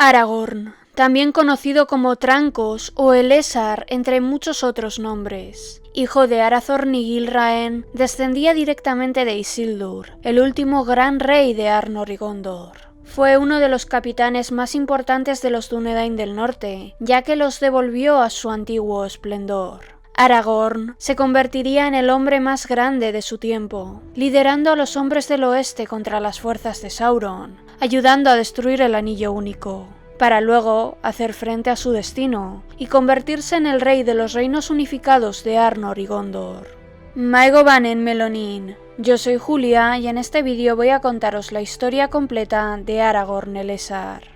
Aragorn, también conocido como Trancos o Elessar, entre muchos otros nombres. Hijo de Arathorn y Gilraen, descendía directamente de Isildur, el último gran rey de Arnor y Gondor. Fue uno de los capitanes más importantes de los Dúnedain del Norte, ya que los devolvió a su antiguo esplendor. Aragorn se convertiría en el hombre más grande de su tiempo, liderando a los hombres del oeste contra las fuerzas de Sauron, ayudando a destruir el Anillo Único, para luego hacer frente a su destino y convertirse en el rey de los reinos unificados de Arnor y Gondor. Maego Banen Melonin, yo soy Julia y en este vídeo voy a contaros la historia completa de Aragorn Elessar.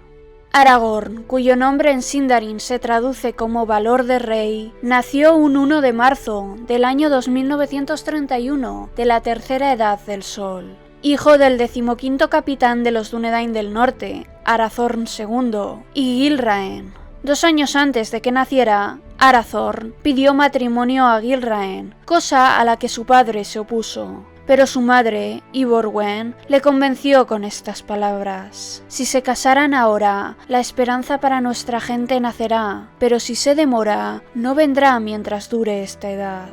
Aragorn, cuyo nombre en Sindarin se traduce como Valor de Rey, nació un 1 de marzo del año 2931 de la Tercera Edad del Sol. Hijo del 15º capitán de los Dúnedain del Norte, Arathorn II, y Gilraen. 2 años antes de que naciera, Arathorn pidió matrimonio a Gilraen, cosa a la que su padre se opuso. Pero su madre, Iborwen, le convenció con estas palabras: si se casaran ahora, la esperanza para nuestra gente nacerá, pero si se demora, no vendrá mientras dure esta edad.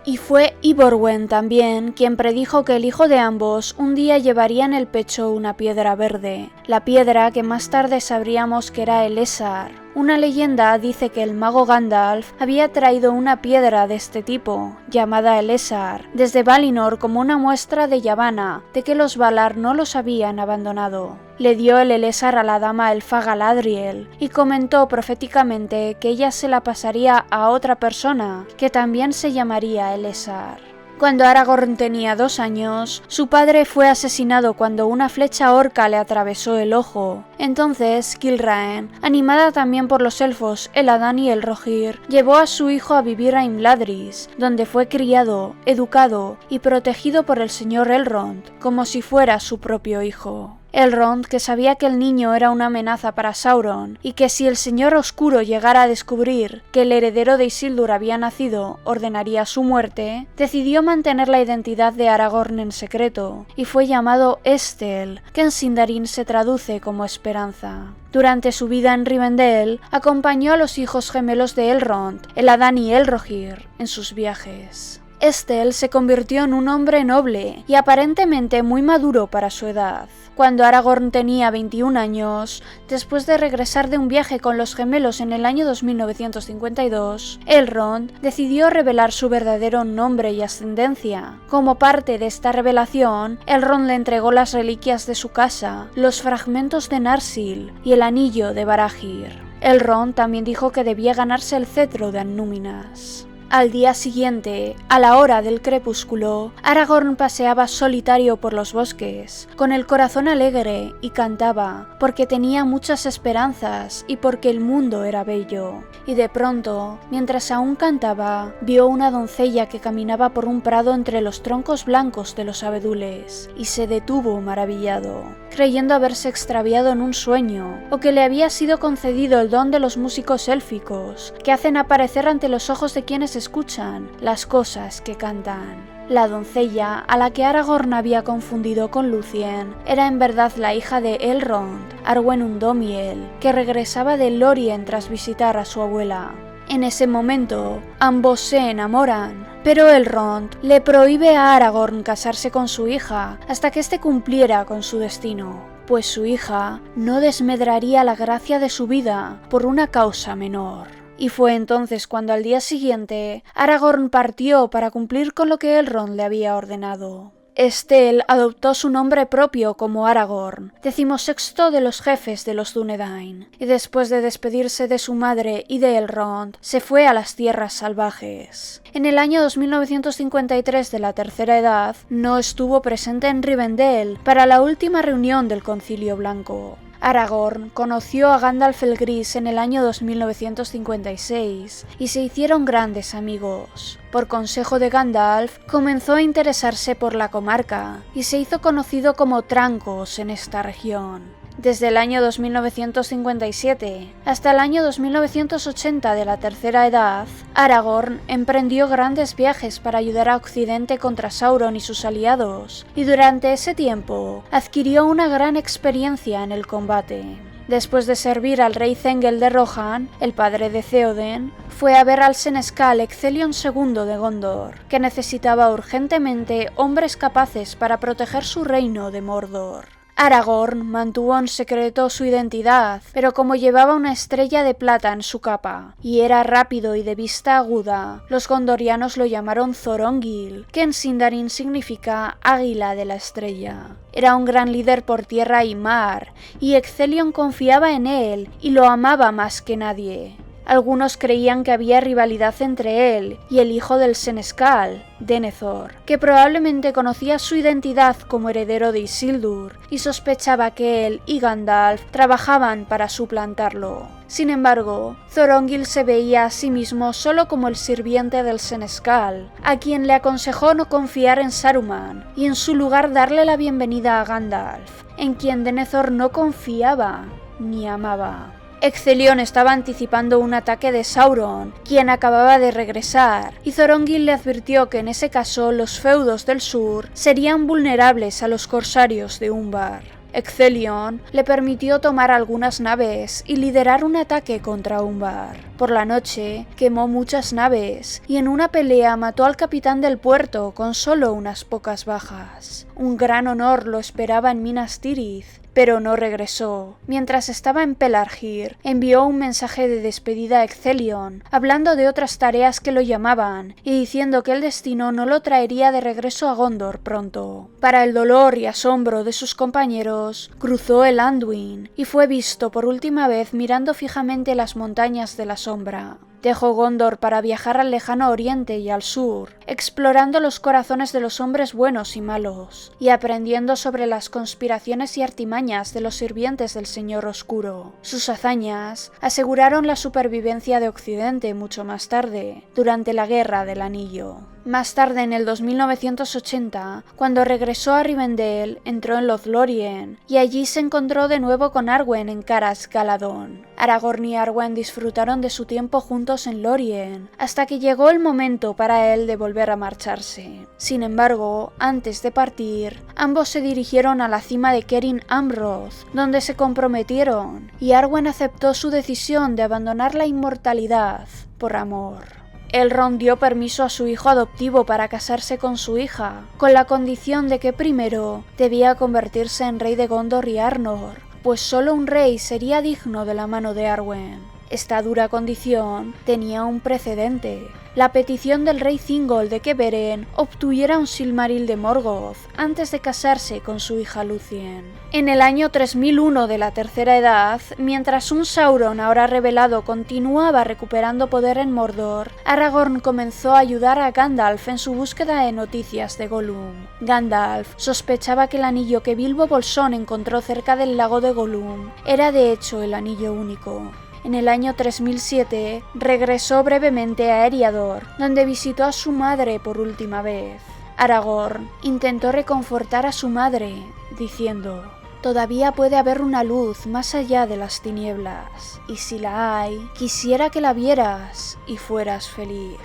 Y fue Iborwen también quien predijo que el hijo de ambos un día llevaría en el pecho una piedra verde, la piedra que más tarde sabríamos que era Elessar. Una leyenda dice que el mago Gandalf había traído una piedra de este tipo, llamada Elessar, desde Valinor como una muestra de Yavanna, de que los Valar no los habían abandonado. Le dio el Elessar a la dama elfa Galadriel y comentó proféticamente que ella se la pasaría a otra persona, que también se llamaría Elessar. Cuando Aragorn tenía 2 años, su padre fue asesinado cuando una flecha orca le atravesó el ojo. Entonces, Gilraen, animada también por los elfos Eladán y Elrohir, llevó a su hijo a vivir a Imladris, donde fue criado, educado y protegido por el señor Elrond, como si fuera su propio hijo. Elrond, que sabía que el niño era una amenaza para Sauron y que si el Señor Oscuro llegara a descubrir que el heredero de Isildur había nacido, ordenaría su muerte, decidió mantener la identidad de Aragorn en secreto y fue llamado Estel, que en Sindarin se traduce como esperanza. Durante su vida en Rivendell, acompañó a los hijos gemelos de Elrond, Eladán y Elrohir, en sus viajes. Estel se convirtió en un hombre noble y aparentemente muy maduro para su edad. Cuando Aragorn tenía 21 años, después de regresar de un viaje con los gemelos en el año 2952, Elrond decidió revelar su verdadero nombre y ascendencia. Como parte de esta revelación, Elrond le entregó las reliquias de su casa, los fragmentos de Narsil y el anillo de Barahir. Elrond también dijo que debía ganarse el cetro de Annúminas. Al día siguiente, a la hora del crepúsculo, Aragorn paseaba solitario por los bosques, con el corazón alegre, y cantaba, porque tenía muchas esperanzas y porque el mundo era bello. Y de pronto, mientras aún cantaba, vio una doncella que caminaba por un prado entre los troncos blancos de los abedules, y se detuvo maravillado, creyendo haberse extraviado en un sueño, o que le había sido concedido el don de los músicos élficos, que hacen aparecer ante los ojos de quienes escuchan las cosas que cantan. La doncella, a la que Aragorn había confundido con Lúthien, era en verdad la hija de Elrond, Arwen Undomiel, que regresaba de Lórien tras visitar a su abuela. En ese momento, ambos se enamoran, pero Elrond le prohíbe a Aragorn casarse con su hija hasta que éste cumpliera con su destino, pues su hija no desmedraría la gracia de su vida por una causa menor. Y fue entonces cuando al día siguiente Aragorn partió para cumplir con lo que Elrond le había ordenado. Estel adoptó su nombre propio como Aragorn, 16º de los jefes de los Dúnedain, y después de despedirse de su madre y de Elrond, se fue a las tierras salvajes. En el año 2953 de la Tercera Edad, no estuvo presente en Rivendell para la última reunión del Concilio Blanco. Aragorn conoció a Gandalf el Gris en el año 2956 y se hicieron grandes amigos. Por consejo de Gandalf, comenzó a interesarse por la comarca y se hizo conocido como Trancos en esta región. Desde el año 2957 hasta el año 2980 de la Tercera Edad, Aragorn emprendió grandes viajes para ayudar a Occidente contra Sauron y sus aliados, y durante ese tiempo adquirió una gran experiencia en el combate. Después de servir al rey Zengel de Rohan, el padre de Theoden, fue a ver al senescal Ecthelion II de Gondor, que necesitaba urgentemente hombres capaces para proteger su reino de Mordor. Aragorn mantuvo en secreto su identidad, pero como llevaba una estrella de plata en su capa y era rápido y de vista aguda, los gondorianos lo llamaron Thorongil, que en Sindarin significa águila de la estrella. Era un gran líder por tierra y mar, y Ecthelion confiaba en él y lo amaba más que nadie. Algunos creían que había rivalidad entre él y el hijo del senescal, Denethor, que probablemente conocía su identidad como heredero de Isildur y sospechaba que él y Gandalf trabajaban para suplantarlo. Sin embargo, Thorongil se veía a sí mismo solo como el sirviente del senescal, a quien le aconsejó no confiar en Saruman y en su lugar darle la bienvenida a Gandalf, en quien Denethor no confiaba ni amaba. Ecthelion estaba anticipando un ataque de Sauron, quien acababa de regresar, y Thorongil le advirtió que en ese caso los feudos del sur serían vulnerables a los corsarios de Umbar. Ecthelion le permitió tomar algunas naves y liderar un ataque contra Umbar. Por la noche, quemó muchas naves y en una pelea mató al capitán del puerto con solo unas pocas bajas. Un gran honor lo esperaba en Minas Tirith, pero no regresó. Mientras estaba en Pelargir, envió un mensaje de despedida a Ecthelion, hablando de otras tareas que lo llamaban y diciendo que el destino no lo traería de regreso a Gondor pronto. Para el dolor y asombro de sus compañeros, cruzó el Anduin y fue visto por última vez mirando fijamente las montañas de la sombra. Dejó Gondor para viajar al lejano oriente y al sur, explorando los corazones de los hombres buenos y malos, y aprendiendo sobre las conspiraciones y artimañas de los sirvientes del Señor Oscuro. Sus hazañas aseguraron la supervivencia de Occidente mucho más tarde, durante la Guerra del Anillo. Más tarde, en el 2980, cuando regresó a Rivendell, entró en Lothlórien, y allí se encontró de nuevo con Arwen en Caras Galadón. Aragorn y Arwen disfrutaron de su tiempo juntos en Lórien, hasta que llegó el momento para él de volver a marcharse. Sin embargo, antes de partir, ambos se dirigieron a la cima de Kerin Amroth, donde se comprometieron, y Arwen aceptó su decisión de abandonar la inmortalidad por amor. Elrond dio permiso a su hijo adoptivo para casarse con su hija, con la condición de que primero debía convertirse en rey de Gondor y Arnor, pues solo un rey sería digno de la mano de Arwen. Esta dura condición tenía un precedente: la petición del rey Thingol de que Beren obtuviera un Silmaril de Morgoth antes de casarse con su hija Lúthien. En el año 3001 de la Tercera Edad, mientras un Sauron ahora revelado continuaba recuperando poder en Mordor, Aragorn comenzó a ayudar a Gandalf en su búsqueda de noticias de Gollum. Gandalf sospechaba que el anillo que Bilbo Bolsón encontró cerca del lago de Gollum era de hecho el anillo único. En el año 3007 regresó brevemente a Eriador, donde visitó a su madre por última vez. Aragorn intentó reconfortar a su madre, diciendo: «Todavía puede haber una luz más allá de las tinieblas, y si la hay, quisiera que la vieras y fueras feliz».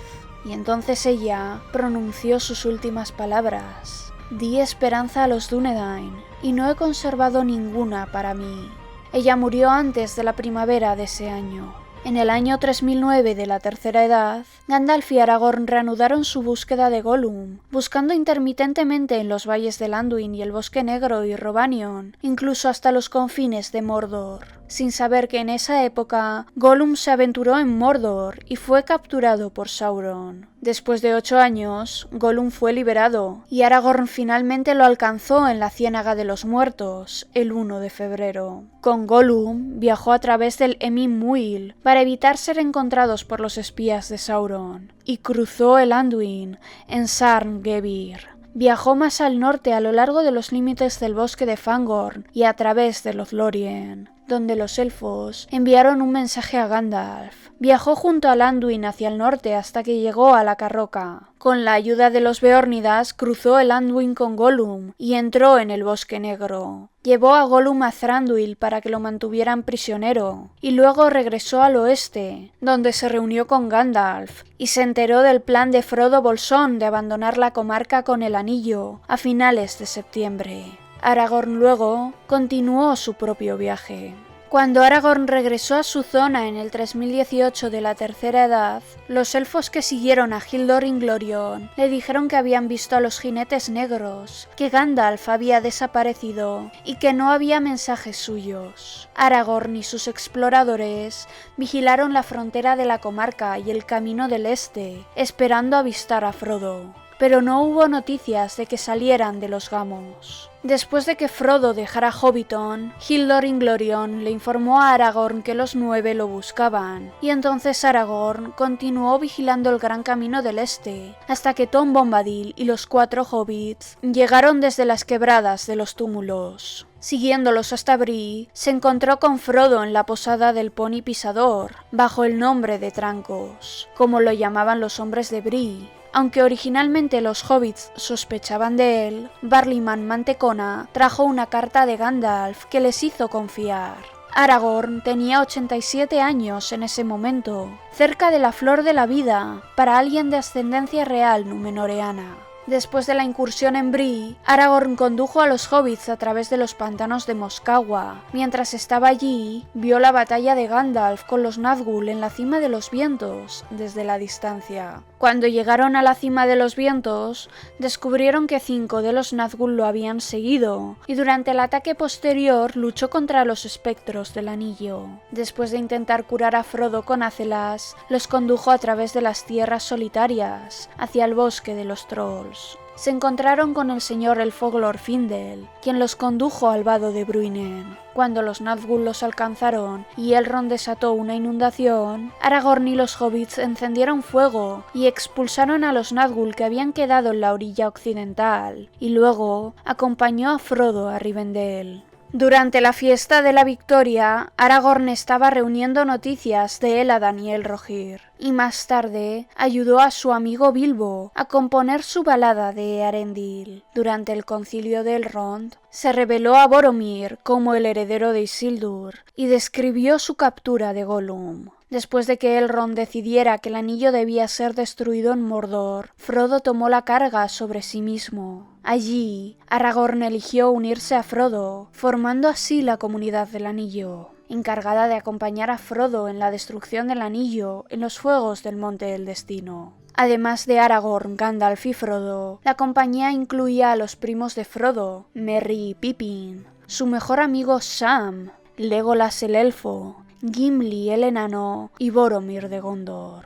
Y entonces ella pronunció sus últimas palabras: «Di esperanza a los Dúnedain, y no he conservado ninguna para mí». Ella murió antes de la primavera de ese año. En el año 3009 de la Tercera Edad, Gandalf y Aragorn reanudaron su búsqueda de Gollum, buscando intermitentemente en los valles del Anduin y el Bosque Negro y Rhovanion, incluso hasta los confines de Mordor, sin saber que en esa época Gollum se aventuró en Mordor y fue capturado por Sauron. Después de 8 años, Gollum fue liberado, y Aragorn finalmente lo alcanzó en la Ciénaga de los Muertos, el 1 de febrero. Con Gollum viajó a través del Emyn Muil para evitar ser encontrados por los espías de Sauron, y cruzó el Anduin en Sarn-Gebir. Viajó más al norte a lo largo de los límites del bosque de Fangorn y a través de Lothlórien, donde los elfos enviaron un mensaje a Gandalf. Viajó junto al Anduin hacia el norte hasta que llegó a la Carroca. Con la ayuda de los Beórnidas cruzó el Anduin con Gollum y entró en el Bosque Negro. Llevó a Gollum a Thranduil para que lo mantuvieran prisionero, y luego regresó al oeste, donde se reunió con Gandalf, y se enteró del plan de Frodo Bolsón de abandonar la comarca con el anillo a finales de septiembre. Aragorn luego continuó su propio viaje. Cuando Aragorn regresó a su zona en el 3018 de la Tercera Edad, los elfos que siguieron a Gildor Inglorion le dijeron que habían visto a los jinetes negros, que Gandalf había desaparecido y que no había mensajes suyos. Aragorn y sus exploradores vigilaron la frontera de la comarca y el camino del este, esperando avistar a Frodo, pero no hubo noticias de que salieran de los Gamos. Después de que Frodo dejara Hobbiton, Gildor Inglorion le informó a Aragorn que los 9 lo buscaban, y entonces Aragorn continuó vigilando el gran camino del este, hasta que Tom Bombadil y los 4 hobbits llegaron desde las quebradas de los túmulos. Siguiéndolos hasta Bree, se encontró con Frodo en la posada del Pony Pisador, bajo el nombre de Trancos, como lo llamaban los hombres de Bree. Aunque originalmente los hobbits sospechaban de él, Barliman Mantecona trajo una carta de Gandalf que les hizo confiar. Aragorn tenía 87 años en ese momento, cerca de la flor de la vida para alguien de ascendencia real númenoreana. Después de la incursión en Bree, Aragorn condujo a los hobbits a través de los pantanos de Moscagua. Mientras estaba allí, vio la batalla de Gandalf con los Nazgûl en la cima de los vientos, desde la distancia. Cuando llegaron a la cima de los vientos, descubrieron que 5 de los Nazgûl lo habían seguido, y durante el ataque posterior luchó contra los espectros del anillo. Después de intentar curar a Frodo con Acelas, los condujo a través de las tierras solitarias, hacia el bosque de los trolls. Se encontraron con el señor elfo Glorfindel, quien los condujo al vado de Bruinen. Cuando los Nazgûl los alcanzaron y Elrond desató una inundación, Aragorn y los hobbits encendieron fuego y expulsaron a los Nazgûl que habían quedado en la orilla occidental, y luego acompañó a Frodo a Rivendell. Durante la fiesta de la victoria, Aragorn estaba reuniendo noticias de Elladan y Elrohir, y más tarde ayudó a su amigo Bilbo a componer su balada de Eärendil. Durante el concilio de Elrond, se reveló a Boromir como el heredero de Isildur y describió su captura de Gollum. Después de que Elrond decidiera que el anillo debía ser destruido en Mordor, Frodo tomó la carga sobre sí mismo. Allí, Aragorn eligió unirse a Frodo, formando así la Comunidad del Anillo, encargada de acompañar a Frodo en la destrucción del anillo en los fuegos del Monte del Destino. Además de Aragorn, Gandalf y Frodo, la compañía incluía a los primos de Frodo, Merry y Pippin, su mejor amigo Sam, Legolas el elfo, Gimli el enano y Boromir de Gondor.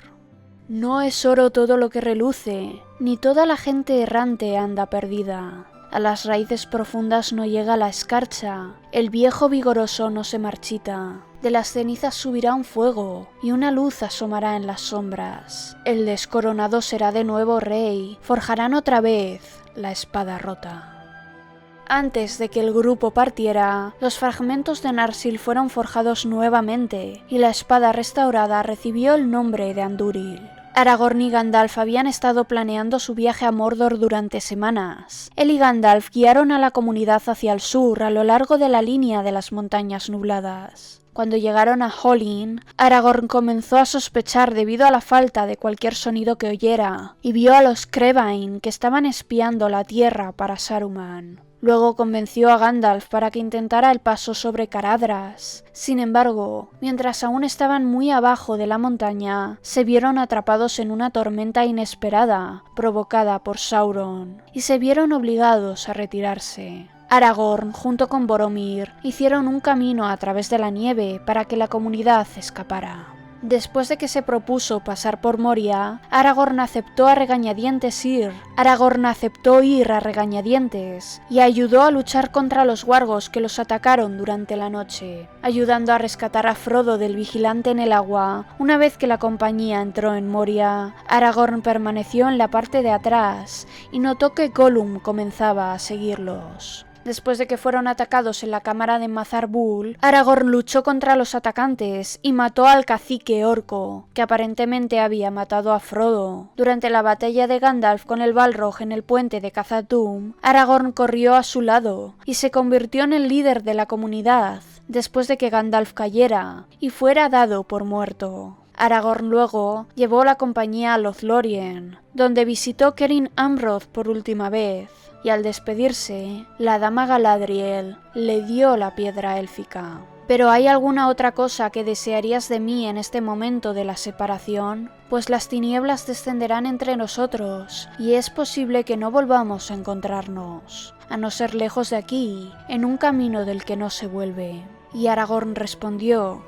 No es oro todo lo que reluce, ni toda la gente errante anda perdida. A las raíces profundas no llega la escarcha, el viejo vigoroso no se marchita. De las cenizas subirá un fuego, y una luz asomará en las sombras. El descoronado será de nuevo rey, forjarán otra vez la espada rota. Antes de que el grupo partiera, los fragmentos de Narsil fueron forjados nuevamente, y la espada restaurada recibió el nombre de Andúril. Aragorn y Gandalf habían estado planeando su viaje a Mordor durante semanas. Él y Gandalf guiaron a la comunidad hacia el sur a lo largo de la línea de las montañas nubladas. Cuando llegaron a Hollin, Aragorn comenzó a sospechar debido a la falta de cualquier sonido que oyera, y vio a los Crevain que estaban espiando la tierra para Saruman. Luego convenció a Gandalf para que intentara el paso sobre Caradhras. Sin embargo, mientras aún estaban muy abajo de la montaña, se vieron atrapados en una tormenta inesperada, provocada por Sauron, y se vieron obligados a retirarse. Aragorn, junto con Boromir, hicieron un camino a través de la nieve para que la comunidad escapara. Después de que se propuso pasar por Moria, Aragorn aceptó ir a regañadientes y ayudó a luchar contra los wargos que los atacaron durante la noche, ayudando a rescatar a Frodo del vigilante en el agua. Una vez que la compañía entró en Moria, Aragorn permaneció en la parte de atrás y notó que Gollum comenzaba a seguirlos. Después de que fueron atacados en la cámara de Mazarbul, Aragorn luchó contra los atacantes y mató al cacique orco, que aparentemente había matado a Frodo. Durante la batalla de Gandalf con el Balrog en el puente de Khazad-dûm, Aragorn corrió a su lado y se convirtió en el líder de la comunidad, después de que Gandalf cayera y fuera dado por muerto. Aragorn luego llevó la compañía a Lothlórien, donde visitó Kerin Amroth por última vez, y al despedirse, la dama Galadriel le dio la piedra élfica. ¿Pero hay alguna otra cosa que desearías de mí en este momento de la separación? Pues las tinieblas descenderán entre nosotros, y es posible que no volvamos a encontrarnos, a no ser lejos de aquí, en un camino del que no se vuelve. Y Aragorn respondió: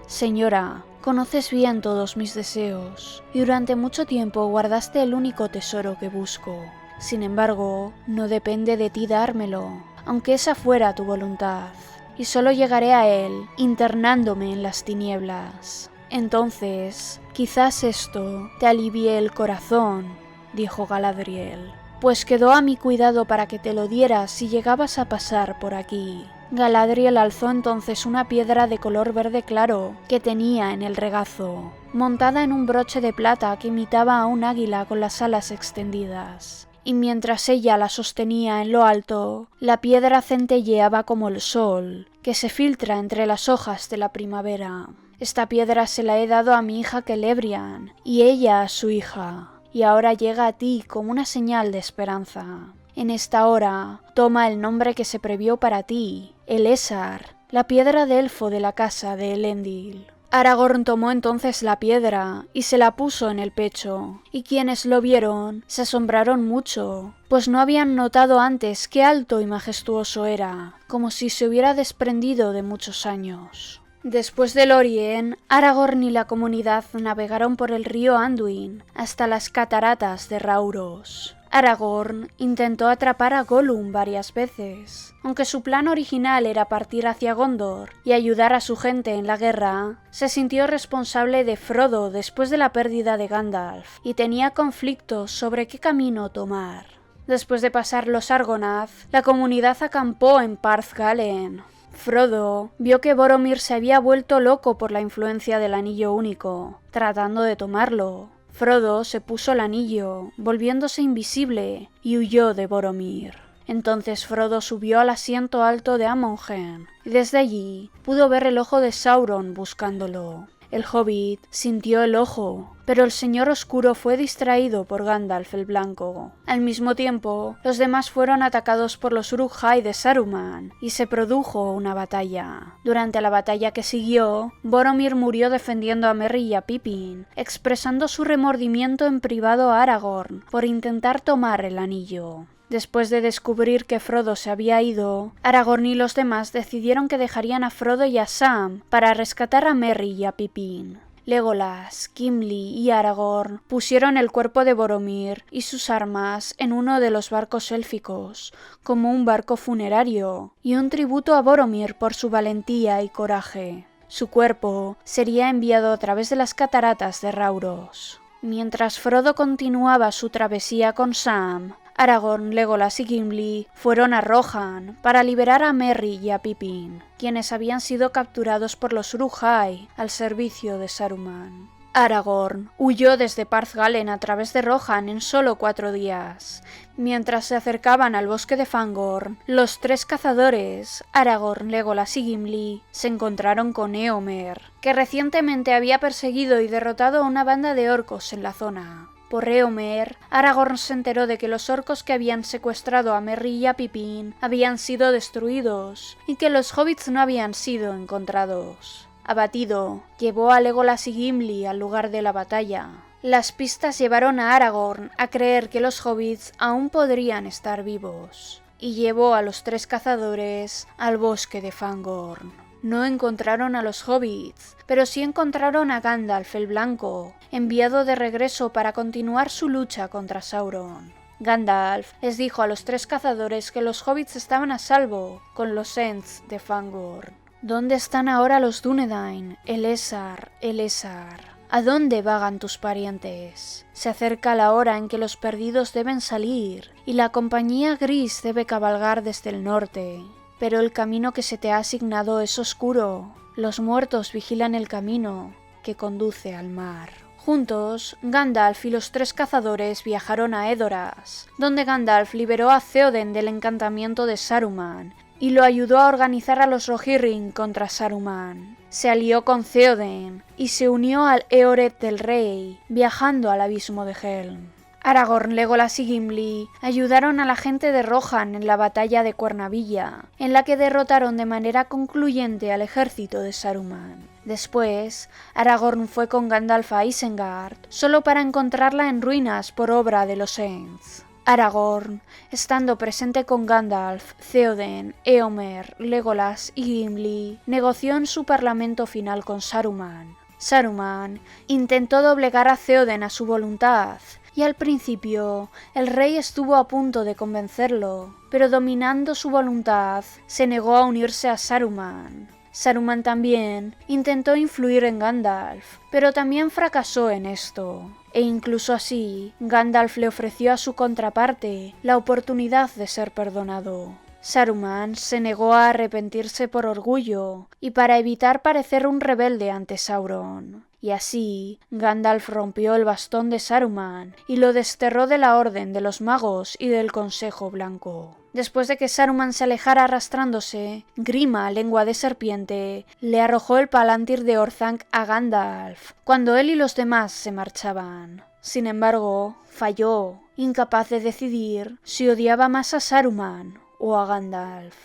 Señora, conoces bien todos mis deseos, y durante mucho tiempo guardaste el único tesoro que busco. Sin embargo, no depende de ti dármelo, aunque esa fuera tu voluntad, y solo llegaré a él internándome en las tinieblas. Entonces, quizás esto te alivie el corazón, dijo Galadriel, pues quedó a mi cuidado para que te lo dieras si llegabas a pasar por aquí. Galadriel alzó entonces una piedra de color verde claro que tenía en el regazo, montada en un broche de plata que imitaba a un águila con las alas extendidas. Y mientras ella la sostenía en lo alto, la piedra centelleaba como el sol, que se filtra entre las hojas de la primavera. Esta piedra se la he dado a mi hija Celebrian, y ella a su hija, y ahora llega a ti como una señal de esperanza. En esta hora, toma el nombre que se previó para ti, Elessar, la piedra de elfo de la casa de Elendil. Aragorn tomó entonces la piedra y se la puso en el pecho, y quienes lo vieron se asombraron mucho, pues no habían notado antes qué alto y majestuoso era, como si se hubiera desprendido de muchos años. Después de Lórien, Aragorn y la comunidad navegaron por el río Anduin hasta las cataratas de Rauros. Aragorn intentó atrapar a Gollum varias veces. Aunque su plan original era partir hacia Gondor y ayudar a su gente en la guerra, se sintió responsable de Frodo después de la pérdida de Gandalf y tenía conflictos sobre qué camino tomar. Después de pasar los Argonath, la comunidad acampó en Parth Galen. Frodo vio que Boromir se había vuelto loco por la influencia del Anillo Único, tratando de tomarlo. Frodo se puso el anillo, volviéndose invisible, y huyó de Boromir. Entonces Frodo subió al asiento alto de Amongen, y desde allí pudo ver el ojo de Sauron buscándolo. El hobbit sintió el ojo, pero el Señor Oscuro fue distraído por Gandalf el Blanco. Al mismo tiempo, los demás fueron atacados por los Uruk-hai de Saruman, y se produjo una batalla. Durante la batalla que siguió, Boromir murió defendiendo a Merry y a Pippin, expresando su remordimiento en privado a Aragorn por intentar tomar el anillo. Después de descubrir que Frodo se había ido, Aragorn y los demás decidieron que dejarían a Frodo y a Sam para rescatar a Merry y a Pippin. Legolas, Gimli y Aragorn pusieron el cuerpo de Boromir y sus armas en uno de los barcos élficos, como un barco funerario, y un tributo a Boromir por su valentía y coraje. Su cuerpo sería enviado a través de las cataratas de Rauros. Mientras Frodo continuaba su travesía con Sam, Aragorn, Legolas y Gimli fueron a Rohan para liberar a Merry y a Pippin, quienes habían sido capturados por los Uruk-hai al servicio de Saruman. Aragorn huyó desde Parth Galen a través de Rohan en solo 4 días. Mientras se acercaban al bosque de Fangorn, los 3 cazadores, Aragorn, Legolas y Gimli, se encontraron con Éomer, que recientemente había perseguido y derrotado a una banda de orcos en la zona. Por Éomer, Aragorn se enteró de que los orcos que habían secuestrado a Merry y a Pippin habían sido destruidos, y que los hobbits no habían sido encontrados. Abatido, llevó a Legolas y Gimli al lugar de la batalla. Las pistas llevaron a Aragorn a creer que los hobbits aún podrían estar vivos, y llevó a los 3 cazadores al bosque de Fangorn. No encontraron a los hobbits, pero sí encontraron a Gandalf el Blanco, enviado de regreso para continuar su lucha contra Sauron. Gandalf les dijo a los 3 cazadores que los hobbits estaban a salvo con los Ents de Fangorn. ¿Dónde están ahora los Dúnedain? Elessar, Elessar. ¿A dónde vagan tus parientes? Se acerca la hora en que los perdidos deben salir, y la compañía gris debe cabalgar desde el norte. Pero el camino que se te ha asignado es oscuro. Los muertos vigilan el camino que conduce al mar. Juntos, Gandalf y los 3 cazadores viajaron a Edoras, donde Gandalf liberó a Theoden del encantamiento de Saruman y lo ayudó a organizar a los Rohirrim contra Saruman. Se alió con Theoden y se unió al Eored del Rey, viajando al abismo de Helm. Aragorn, Legolas y Gimli ayudaron a la gente de Rohan en la batalla de Cuernavilla, en la que derrotaron de manera concluyente al ejército de Saruman. Después, Aragorn fue con Gandalf a Isengard, solo para encontrarla en ruinas por obra de los Ents. Aragorn, estando presente con Gandalf, Theoden, Éomer, Legolas y Gimli, negoció en su parlamento final con Saruman. Saruman intentó doblegar a Theoden a su voluntad, y al principio el rey estuvo a punto de convencerlo, pero dominando su voluntad, se negó a unirse a Saruman. Saruman también intentó influir en Gandalf, pero también fracasó en esto, e incluso así, Gandalf le ofreció a su contraparte la oportunidad de ser perdonado. Saruman se negó a arrepentirse por orgullo y para evitar parecer un rebelde ante Sauron. Y así, Gandalf rompió el bastón de Saruman y lo desterró de la Orden de los Magos y del Consejo Blanco. Después de que Saruman se alejara arrastrándose, Grima, lengua de serpiente, le arrojó el palantir de Orthanc a Gandalf, cuando él y los demás se marchaban. Sin embargo, falló, incapaz de decidir si odiaba más a Saruman o a Gandalf.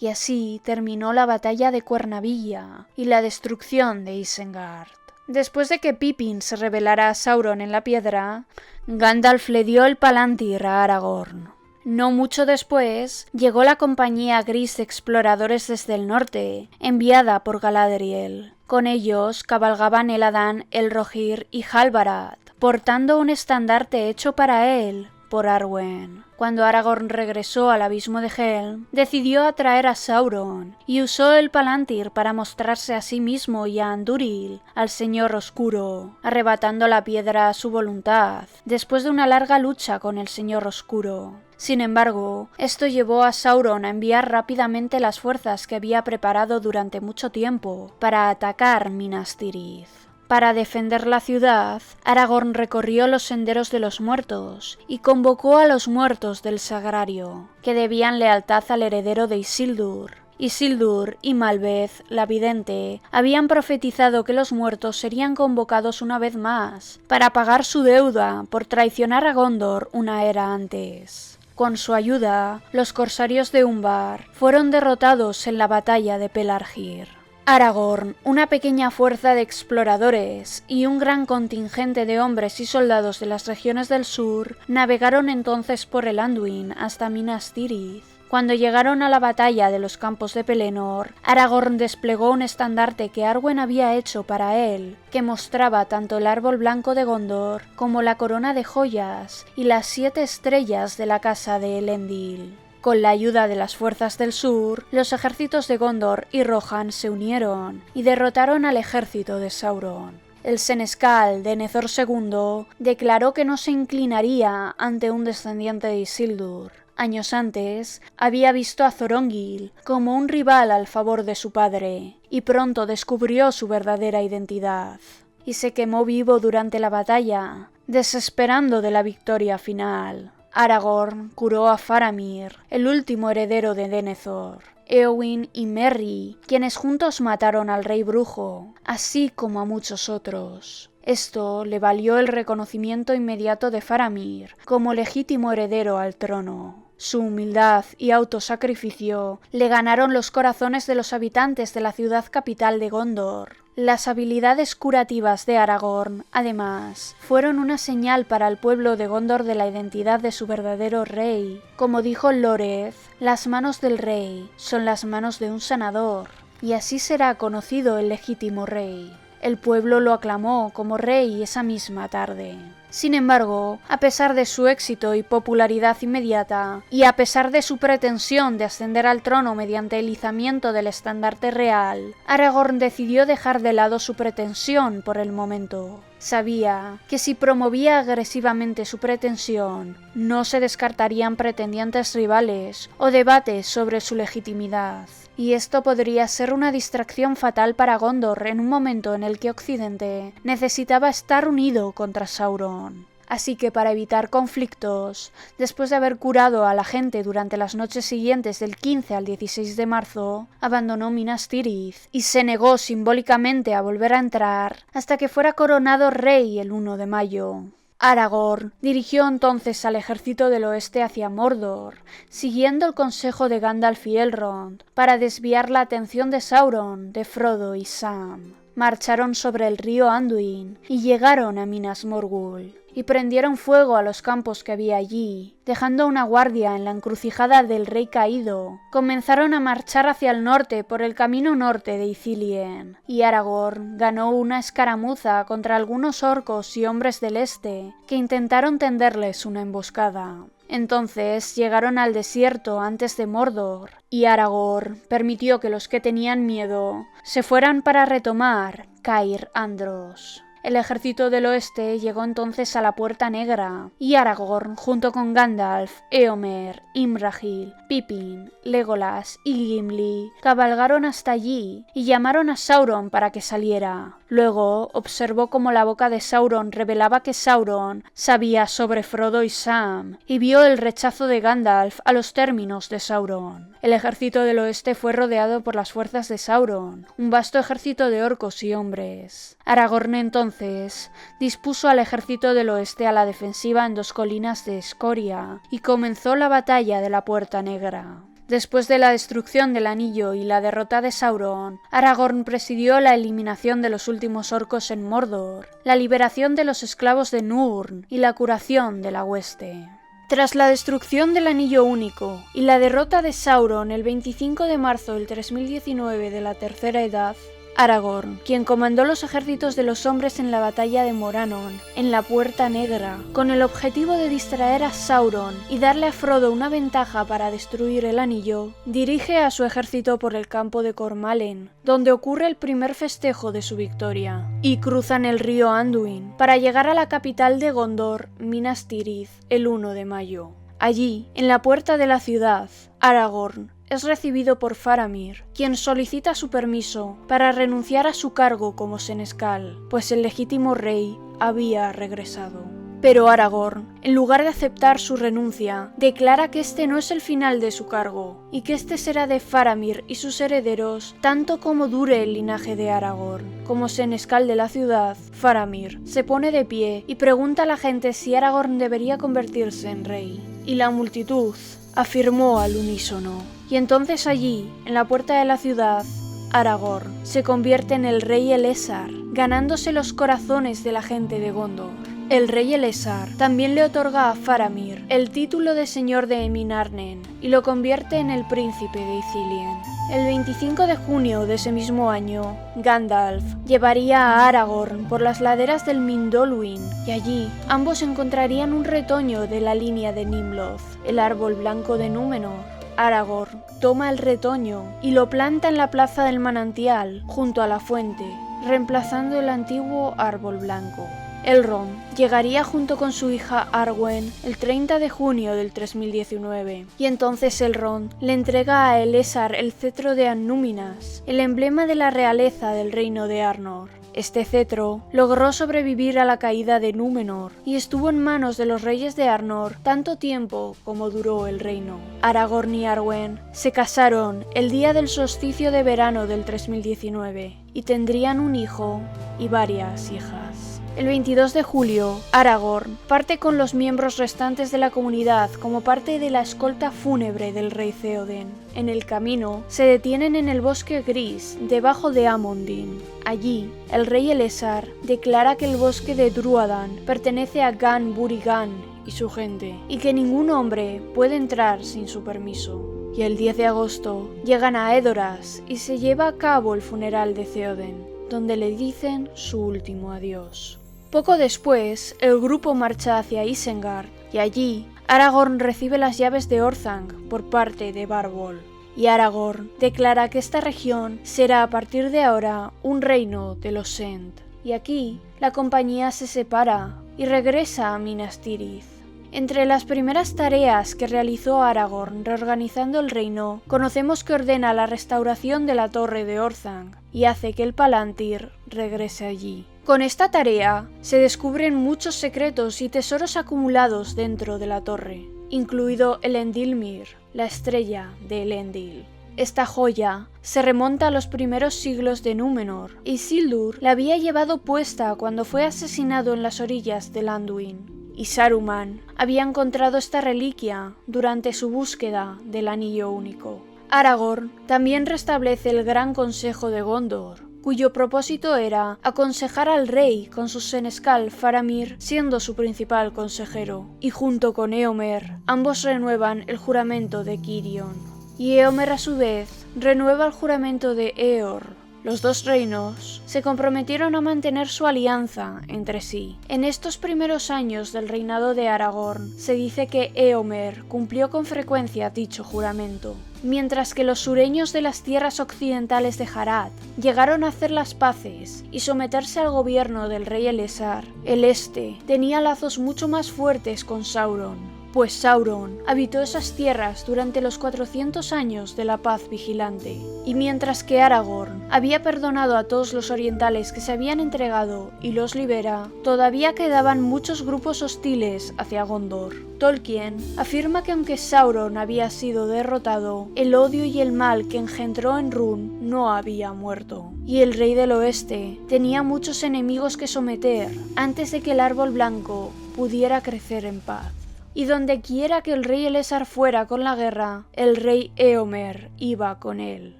Y así terminó la batalla de Cuernavilla y la destrucción de Isengard. Después de que Pippin se revelara a Sauron en la piedra, Gandalf le dio el palantir a Aragorn. No mucho después, llegó la compañía gris de exploradores desde el norte, enviada por Galadriel. Con ellos cabalgaban Eladán, Elrohir y Halbarad, portando un estandarte hecho para él por Arwen. Cuando Aragorn regresó al abismo de Helm, decidió atraer a Sauron y usó el palantir para mostrarse a sí mismo y a Andúril, al Señor Oscuro, arrebatando la piedra a su voluntad, después de una larga lucha con el Señor Oscuro. Sin embargo, esto llevó a Sauron a enviar rápidamente las fuerzas que había preparado durante mucho tiempo para atacar Minas Tirith. Para defender la ciudad, Aragorn recorrió los senderos de los muertos y convocó a los muertos del Sagrario, que debían lealtad al heredero de Isildur. Isildur y Malbeth, la vidente, habían profetizado que los muertos serían convocados una vez más, para pagar su deuda por traicionar a Gondor una era antes. Con su ayuda, los corsarios de Umbar fueron derrotados en la batalla de Pelargir. Aragorn, una pequeña fuerza de exploradores y un gran contingente de hombres y soldados de las regiones del sur navegaron entonces por el Anduin hasta Minas Tirith. Cuando llegaron a la batalla de los campos de Pelennor, Aragorn desplegó un estandarte que Arwen había hecho para él, que mostraba tanto el árbol blanco de Gondor como la corona de joyas y las 7 estrellas de la casa de Elendil. Con la ayuda de las fuerzas del sur, los ejércitos de Gondor y Rohan se unieron y derrotaron al ejército de Sauron. El senescal Denethor II declaró que no se inclinaría ante un descendiente de Isildur. Años antes, había visto a Thorongil como un rival al favor de su padre, y pronto descubrió su verdadera identidad. Y se quemó vivo durante la batalla, desesperando de la victoria final. Aragorn curó a Faramir, el último heredero de Denethor, Éowyn y Merry, quienes juntos mataron al rey brujo, así como a muchos otros. Esto le valió el reconocimiento inmediato de Faramir como legítimo heredero al trono. Su humildad y autosacrificio le ganaron los corazones de los habitantes de la ciudad capital de Gondor. Las habilidades curativas de Aragorn, además, fueron una señal para el pueblo de Gondor de la identidad de su verdadero rey. Como dijo Loreth, las manos del rey son las manos de un sanador, y así será conocido el legítimo rey. El pueblo lo aclamó como rey esa misma tarde. Sin embargo, a pesar de su éxito y popularidad inmediata, y a pesar de su pretensión de ascender al trono mediante el izamiento del estandarte real, Aragorn decidió dejar de lado su pretensión por el momento. Sabía que si promovía agresivamente su pretensión, no se descartarían pretendientes rivales o debates sobre su legitimidad. Y esto podría ser una distracción fatal para Gondor en un momento en el que Occidente necesitaba estar unido contra Sauron. Así que para evitar conflictos, después de haber curado a la gente durante las noches siguientes del 15 al 16 de marzo, abandonó Minas Tirith y se negó simbólicamente a volver a entrar hasta que fuera coronado rey el 1 de mayo. Aragorn dirigió entonces al ejército del oeste hacia Mordor, siguiendo el consejo de Gandalf y Elrond, para desviar la atención de Sauron de Frodo y Sam. Marcharon sobre el río Anduin y llegaron a Minas Morgul, y prendieron fuego a los campos que había allí, dejando una guardia en la encrucijada del Rey Caído. Comenzaron a marchar hacia el norte por el camino norte de Ithilien, y Aragorn ganó una escaramuza contra algunos orcos y hombres del este que intentaron tenderles una emboscada. Entonces llegaron al desierto antes de Mordor, y Aragorn permitió que los que tenían miedo se fueran para retomar Cair Andros. El ejército del oeste llegó entonces a la Puerta Negra, y Aragorn, junto con Gandalf, Éomer, Imrahil, Pippin, Legolas y Gimli, cabalgaron hasta allí y llamaron a Sauron para que saliera. Luego observó cómo la boca de Sauron revelaba que Sauron sabía sobre Frodo y Sam, y vio el rechazo de Gandalf a los términos de Sauron. El ejército del oeste fue rodeado por las fuerzas de Sauron, un vasto ejército de orcos y hombres. Aragorn entonces dispuso al ejército del oeste a la defensiva en 2 colinas de Escoria, y comenzó la batalla de la Puerta Negra. Después de la destrucción del anillo y la derrota de Sauron, Aragorn presidió la eliminación de los últimos orcos en Mordor, la liberación de los esclavos de Nurn y la curación de la hueste. Tras la destrucción del Anillo Único y la derrota de Sauron el 25 de marzo del 3019 de la Tercera Edad, Aragorn, quien comandó los ejércitos de los hombres en la batalla de Morannon, en la Puerta Negra, con el objetivo de distraer a Sauron y darle a Frodo una ventaja para destruir el anillo, dirige a su ejército por el campo de Cormalen, donde ocurre el primer festejo de su victoria, y cruzan el río Anduin para llegar a la capital de Gondor, Minas Tirith, el 1 de mayo. Allí, en la puerta de la ciudad, Aragorn es recibido por Faramir, quien solicita su permiso para renunciar a su cargo como senescal, pues el legítimo rey había regresado. Pero Aragorn, en lugar de aceptar su renuncia, declara que este no es el final de su cargo, y que este será de Faramir y sus herederos tanto como dure el linaje de Aragorn. Como senescal de la ciudad, Faramir se pone de pie y pregunta a la gente si Aragorn debería convertirse en rey, y la multitud afirmó al unísono. Y entonces allí, en la puerta de la ciudad, Aragorn se convierte en el rey Elessar, ganándose los corazones de la gente de Gondor. El rey Elessar también le otorga a Faramir el título de señor de Eminarnen y lo convierte en el príncipe de Ithilien. El 25 de junio de ese mismo año, Gandalf llevaría a Aragorn por las laderas del Mindolluin, y allí ambos encontrarían un retoño de la línea de Nimloth, el árbol blanco de Númenor. Aragorn toma el retoño y lo planta en la plaza del manantial, junto a la fuente, reemplazando el antiguo árbol blanco. Elrond llegaría junto con su hija Arwen el 30 de junio del 3019, y entonces Elrond le entrega a Elessar el cetro de Annúminas, el emblema de la realeza del reino de Arnor. Este cetro logró sobrevivir a la caída de Númenor y estuvo en manos de los reyes de Arnor tanto tiempo como duró el reino. Aragorn y Arwen se casaron el día del solsticio de verano del 3019 y tendrían un hijo y varias hijas. El 22 de julio, Aragorn parte con los miembros restantes de la comunidad como parte de la escolta fúnebre del rey Theoden. En el camino, se detienen en el bosque gris, debajo de Amondin. Allí, el rey Elessar declara que el bosque de Drúadan pertenece a Gan-Burigan y su gente, y que ningún hombre puede entrar sin su permiso. Y el 10 de agosto, llegan a Edoras y se lleva a cabo el funeral de Theoden, donde le dicen su último adiós. Poco después, el grupo marcha hacia Isengard, y allí Aragorn recibe las llaves de Orthanc por parte de Barbol. Y Aragorn declara que esta región será a partir de ahora un reino de los Ent. Y aquí, la compañía se separa y regresa a Minas Tirith. Entre las primeras tareas que realizó Aragorn reorganizando el reino, conocemos que ordena la restauración de la torre de Orthanc y hace que el Palantir regrese allí. Con esta tarea se descubren muchos secretos y tesoros acumulados dentro de la torre, incluido Elendilmir, la estrella de Elendil. Esta joya se remonta a los primeros siglos de Númenor, y Isildur la había llevado puesta cuando fue asesinado en las orillas del Anduin. y Saruman había encontrado esta reliquia durante su búsqueda del Anillo Único. Aragorn también restablece el Gran Consejo de Gondor, cuyo propósito era aconsejar al rey con su senescal Faramir siendo su principal consejero, y junto con Éomer, ambos renuevan el juramento de Cirion. Y Éomer a su vez renueva el juramento de Eor. Los dos reinos se comprometieron a mantener su alianza entre sí. En estos primeros años del reinado de Aragorn, se dice que Éomer cumplió con frecuencia dicho juramento, mientras que los sureños de las tierras occidentales de Harad llegaron a hacer las paces y someterse al gobierno del rey Elessar. El este tenía lazos mucho más fuertes con Sauron, pues Sauron habitó esas tierras durante los 400 años de la paz vigilante, y mientras que Aragorn había perdonado a todos los orientales que se habían entregado y los libera, todavía quedaban muchos grupos hostiles hacia Gondor. Tolkien afirma que aunque Sauron había sido derrotado, el odio y el mal que engendró en Rhûn no había muerto, y el rey del oeste tenía muchos enemigos que someter antes de que el árbol blanco pudiera crecer en paz. Y donde quiera que el rey Elessar fuera con la guerra, el rey Éomer iba con él.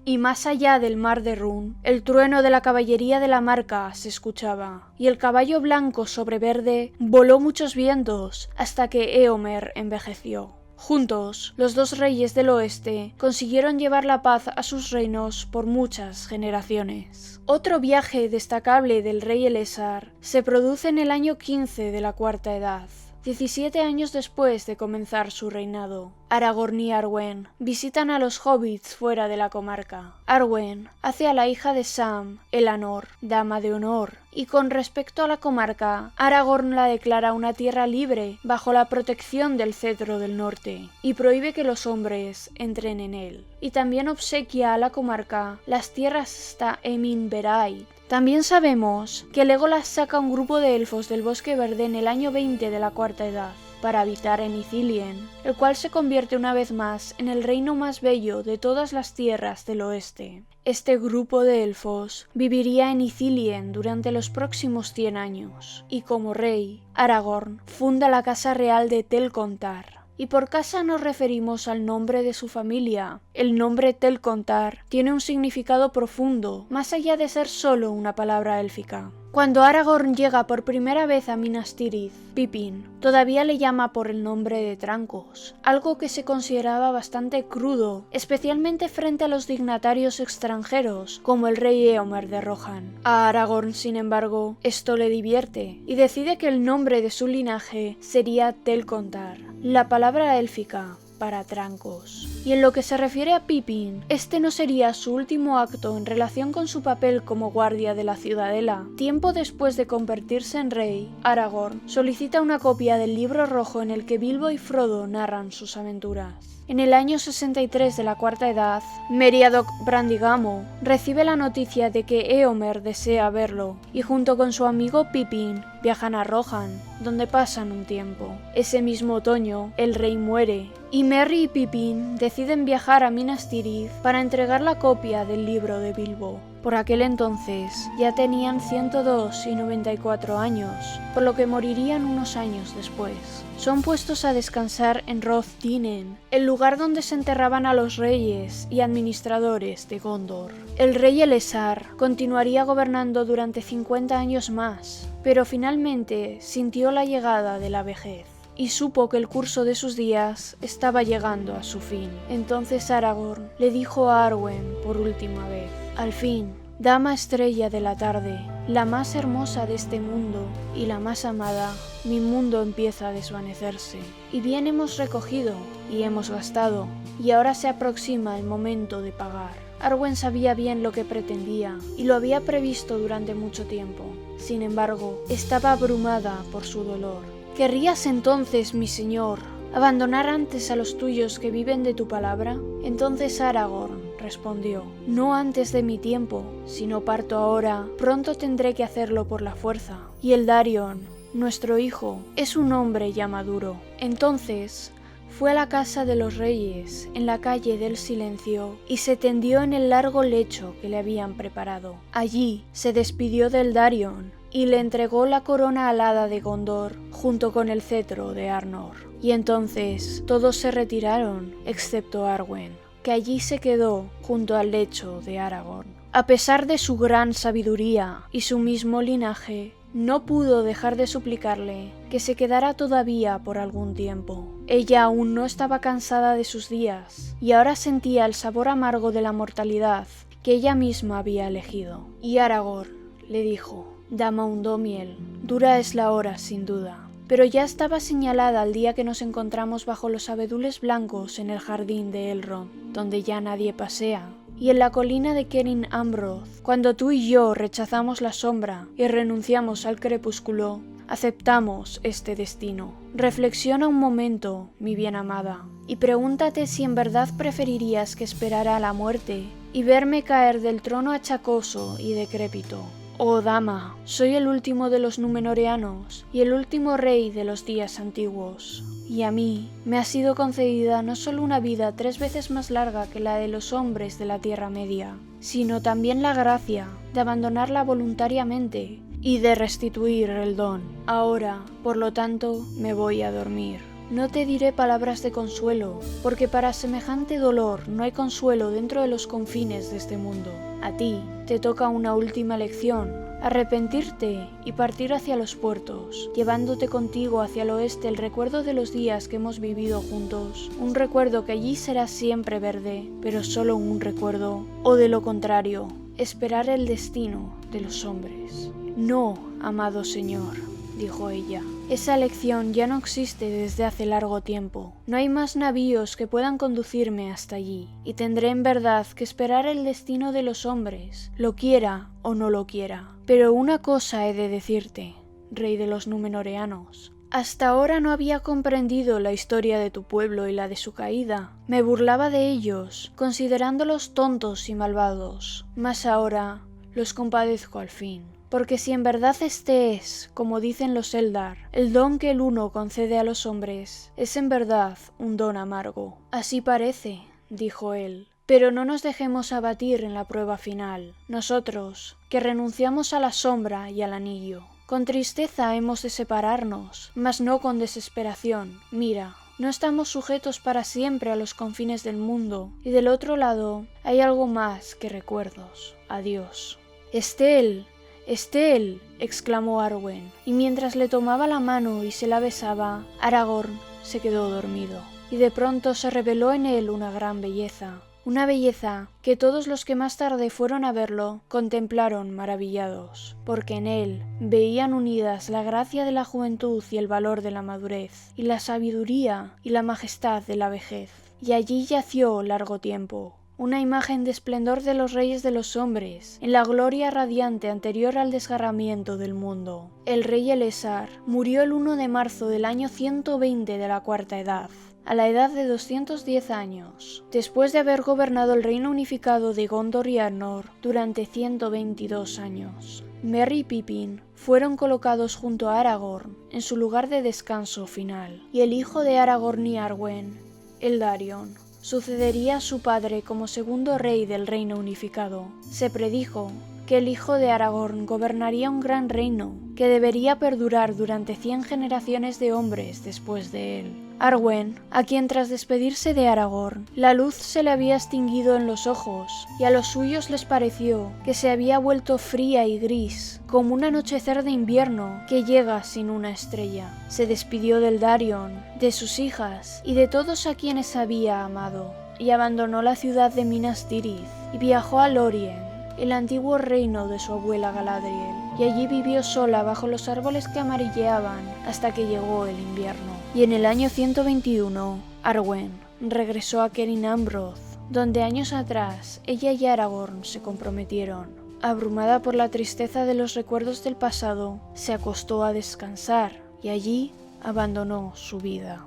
Y más allá del mar de Rhûn, el trueno de la caballería de la Marca se escuchaba, y el caballo blanco sobre verde voló muchos vientos hasta que Éomer envejeció. Juntos, los dos reyes del oeste consiguieron llevar la paz a sus reinos por muchas generaciones. Otro viaje destacable del rey Elessar se produce en el año 15 de la Cuarta Edad. 17 años después de comenzar su reinado, Aragorn y Arwen visitan a los hobbits fuera de la comarca. Arwen hace a la hija de Sam, Elanor, dama de honor, y con respecto a la comarca, Aragorn la declara una tierra libre bajo la protección del Cetro del Norte, y prohíbe que los hombres entren en él. Y también obsequia a la comarca las tierras hasta Emin-Berait. También sabemos que Legolas saca un grupo de elfos del Bosque Verde en el año 20 de la Cuarta Edad para habitar en Ithilien, el cual se convierte una vez más en el reino más bello de todas las tierras del oeste. Este grupo de elfos viviría en Ithilien durante los próximos 100 años, y como rey, Aragorn funda la Casa Real de Tel-Contar. Y por casa nos referimos al nombre de su familia. El nombre Tel-Contar tiene un significado profundo, más allá de ser solo una palabra élfica. Cuando Aragorn llega por primera vez a Minas Tirith, Pippin todavía le llama por el nombre de Trancos, algo que se consideraba bastante crudo, especialmente frente a los dignatarios extranjeros, como el rey Éomer de Rohan. A Aragorn, sin embargo, esto le divierte, y decide que el nombre de su linaje sería Tel-Contar, la palabra élfica para Trancos. Y en lo que se refiere a Pippin, este no sería su último acto en relación con su papel como guardia de la ciudadela. Tiempo después de convertirse en rey, Aragorn solicita una copia del libro rojo en el que Bilbo y Frodo narran sus aventuras. En el año 63 de la Cuarta Edad, Meriadoc Brandigamo recibe la noticia de que Éomer desea verlo, y junto con su amigo Pippin viajan a Rohan, donde pasan un tiempo. Ese mismo otoño, el rey muere, y Merry y Pippin deciden viajar a Minas Tirith para entregar la copia del libro de Bilbo. Por aquel entonces ya tenían 102 y 94 años, por lo que morirían unos años después. Son puestos a descansar en Roth Dinnen, el lugar donde se enterraban a los reyes y administradores de Gondor. El rey Elessar continuaría gobernando durante 50 años más, pero finalmente sintió la llegada de la vejez y supo que el curso de sus días estaba llegando a su fin. Entonces Aragorn le dijo a Arwen por última vez: «Al fin, dama estrella de la tarde, la más hermosa de este mundo y la más amada, mi mundo empieza a desvanecerse. Y bien hemos recogido y hemos gastado, y ahora se aproxima el momento de pagar». Arwen sabía bien lo que pretendía y lo había previsto durante mucho tiempo. Sin embargo, estaba abrumada por su dolor. «¿Querrías entonces, mi señor, abandonar antes a los tuyos que viven de tu palabra?» Entonces Aragorn respondió: «No antes de mi tiempo. Si no parto ahora, pronto tendré que hacerlo por la fuerza. Y Eldarion, nuestro hijo, es un hombre ya maduro». Entonces fue a la casa de los reyes, en la calle del Silencio, y se tendió en el largo lecho que le habían preparado. Allí se despidió de Eldarion, y le entregó la corona alada de Gondor junto con el cetro de Arnor. Y entonces todos se retiraron, excepto Arwen, que allí se quedó junto al lecho de Aragorn. A pesar de su gran sabiduría y su mismo linaje, no pudo dejar de suplicarle que se quedara todavía por algún tiempo. Ella aún no estaba cansada de sus días, y ahora sentía el sabor amargo de la mortalidad que ella misma había elegido. Y Aragorn le dijo: Dama Undomiel, dura es la hora sin duda, pero ya estaba señalada el día que nos encontramos bajo los abedules blancos en el jardín de Elrond, donde ya nadie pasea, y en la colina de Kerin Ambroth, cuando tú y yo rechazamos la sombra y renunciamos al crepúsculo, aceptamos este destino. Reflexiona un momento, mi bien amada, y pregúntate si en verdad preferirías que esperara a la muerte y verme caer del trono achacoso y decrépito. Oh dama, soy el último de los númenoreanos y el último rey de los días antiguos, y a mí me ha sido concedida no solo una vida 3 veces más larga que la de los hombres de la Tierra Media, sino también la gracia de abandonarla voluntariamente y de restituir el don. Ahora, por lo tanto, me voy a dormir. No te diré palabras de consuelo, porque para semejante dolor no hay consuelo dentro de los confines de este mundo. A ti te toca una última lección: arrepentirte y partir hacia los puertos, llevándote contigo hacia el oeste el recuerdo de los días que hemos vivido juntos, un recuerdo que allí será siempre verde, pero solo un recuerdo, o de lo contrario, esperar el destino de los hombres. No, amado señor, dijo ella. Esa elección ya no existe desde hace largo tiempo. No hay más navíos que puedan conducirme hasta allí, y tendré en verdad que esperar el destino de los hombres, lo quiera o no lo quiera. Pero una cosa he de decirte, rey de los númenoreanos. Hasta ahora no había comprendido la historia de tu pueblo y la de su caída. Me burlaba de ellos, considerándolos tontos y malvados. Mas ahora los compadezco al fin. Porque si en verdad este es, como dicen los Eldar, el don que el Uno concede a los hombres, es en verdad un don amargo. Así parece, dijo él, pero no nos dejemos abatir en la prueba final, nosotros, que renunciamos a la sombra y al anillo. Con tristeza hemos de separarnos, mas no con desesperación. Mira, no estamos sujetos para siempre a los confines del mundo, y del otro lado hay algo más que recuerdos. Adiós. Estel, Estel, exclamó Arwen, y mientras le tomaba la mano y se la besaba, Aragorn se quedó dormido, y de pronto se reveló en él una gran belleza, una belleza que todos los que más tarde fueron a verlo contemplaron maravillados, porque en él veían unidas la gracia de la juventud y el valor de la madurez, y la sabiduría y la majestad de la vejez, y allí yació largo tiempo. Una imagen de esplendor de los reyes de los hombres, en la gloria radiante anterior al desgarramiento del mundo. El rey Elessar murió el 1 de marzo del año 120 de la Cuarta Edad, a la edad de 210 años, después de haber gobernado el reino unificado de Gondor y Arnor durante 122 años. Merry y Pippin fueron colocados junto a Aragorn en su lugar de descanso final, y el hijo de Aragorn y Arwen, Eldarion, sucedería a su padre como segundo rey del reino unificado. Se predijo que el hijo de Aragorn gobernaría un gran reino que debería perdurar durante 100 generaciones de hombres después de él. Arwen, a quien tras despedirse de Aragorn, la luz se le había extinguido en los ojos, y a los suyos les pareció que se había vuelto fría y gris, como un anochecer de invierno que llega sin una estrella. Se despidió del Darion, de sus hijas y de todos a quienes había amado, y abandonó la ciudad de Minas Tirith y viajó a Lórien, el antiguo reino de su abuela Galadriel, y allí vivió sola bajo los árboles que amarilleaban hasta que llegó el invierno. Y en el año 121, Arwen regresó a Kerin Ambroth, donde años atrás ella y Aragorn se comprometieron. Abrumada por la tristeza de los recuerdos del pasado, se acostó a descansar y allí abandonó su vida.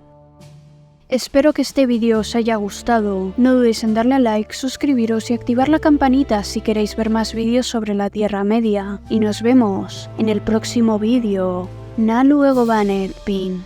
Espero que este vídeo os haya gustado. No dudéis en darle a like, suscribiros y activar la campanita si queréis ver más vídeos sobre la Tierra Media. Y nos vemos en el próximo vídeo. Na luego Banner Pin.